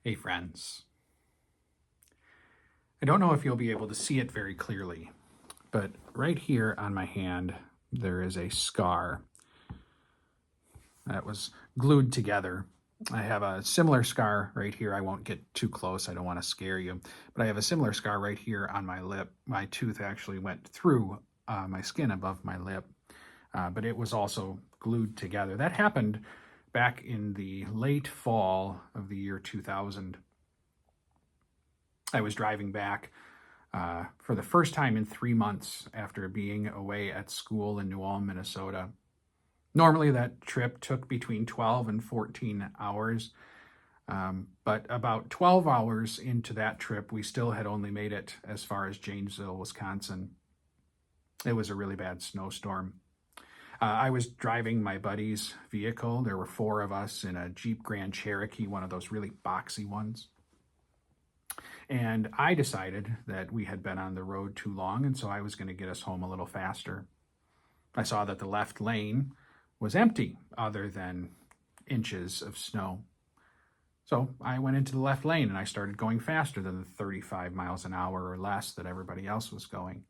Hey friends, I don't know if you'll be able to see it very clearly, but right here on my hand, there is a scar that was glued together. I have a similar scar right here. I won't get too close. I don't want to scare you, but I have a similar scar right here on my lip. My tooth actually went through my skin above my lip, but it was also glued together. That happened back in the late fall of the year 2000. I was driving back for the first time in 3 months after being away at school in New Ulm, Minnesota. Normally that trip took between 12 and 14 hours, but about 12 hours into that trip, we still had only made it as far as Janesville, Wisconsin. It was a really bad snowstorm. I was driving my buddy's vehicle. There were 4 of us in a Jeep Grand Cherokee, one of those really boxy ones. And I decided that we had been on the road too long, and so I was going to get us home a little faster. I saw that the left lane was empty, other than inches of snow. So I went into the left lane and I started going faster than the 35 miles an hour or less that everybody else was going.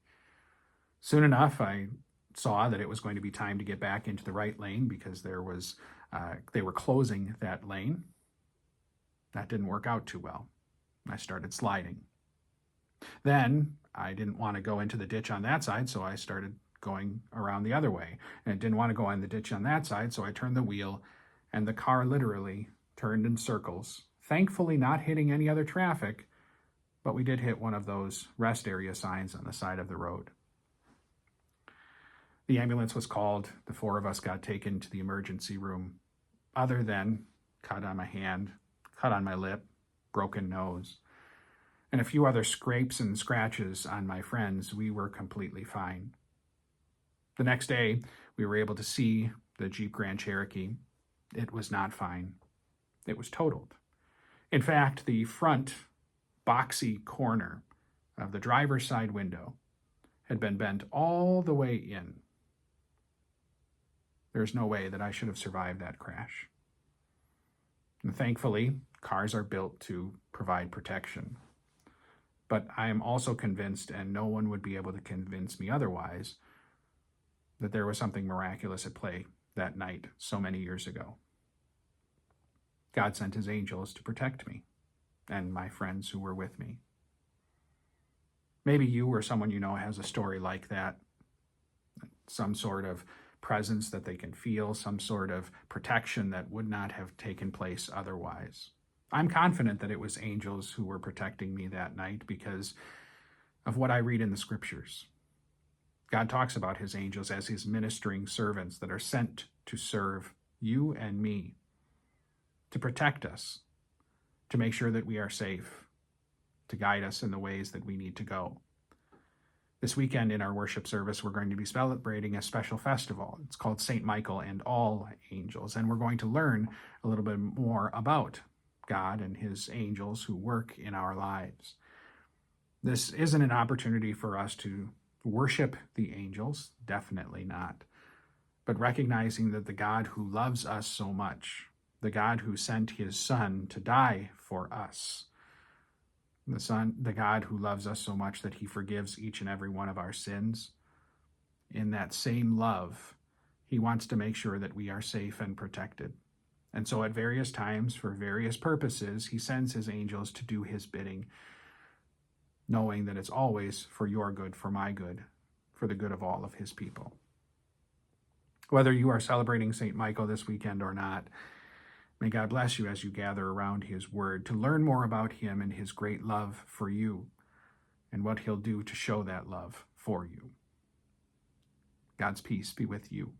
Soon enough, I saw that it was going to be time to get back into the right lane because they were closing that lane. That didn't work out too well. I started sliding. Then I didn't want to go into the ditch on that side, so I started going around the other way. And I didn't want to go in the ditch on that side, so I turned the wheel, and the car literally turned in circles. Thankfully not hitting any other traffic, but we did hit one of those rest area signs on the side of the road. The ambulance was called. The 4 of us got taken to the emergency room. Other than cut on my hand, cut on my lip, broken nose, and a few other scrapes and scratches on my friends, we were completely fine. The next day, we were able to see the Jeep Grand Cherokee. It was not fine. It was totaled. In fact, the front boxy corner of the driver's side window had been bent all the way in. There's no way that I should have survived that crash. And thankfully, cars are built to provide protection. But I am also convinced, and no one would be able to convince me otherwise, that there was something miraculous at play that night so many years ago. God sent his angels to protect me and my friends who were with me. Maybe you or someone you know has a story like that, some sort of presence that they can feel, some sort of protection that would not have taken place otherwise. I'm confident that it was angels who were protecting me that night because of what I read in the scriptures. God talks about his angels as his ministering servants that are sent to serve you and me, to protect us, to make sure that we are safe, to guide us in the ways that we need to go. This weekend in our worship service, we're going to be celebrating a special festival. It's called St. Michael and All Angels, and we're going to learn a little bit more about God and his angels who work in our lives. This isn't an opportunity for us to worship the angels, definitely not, but recognizing that the God who loves us so much, the God who sent his Son to die for us, the God who loves us so much that he forgives each and every one of our sins, in that same love, he wants to make sure that we are safe and protected. And so at various times, for various purposes, he sends his angels to do his bidding, knowing that it's always for your good, for my good, for the good of all of his people. Whether you are celebrating St. Michael this weekend or not, may God bless you as you gather around his word to learn more about him and his great love for you and what he'll do to show that love for you. God's peace be with you.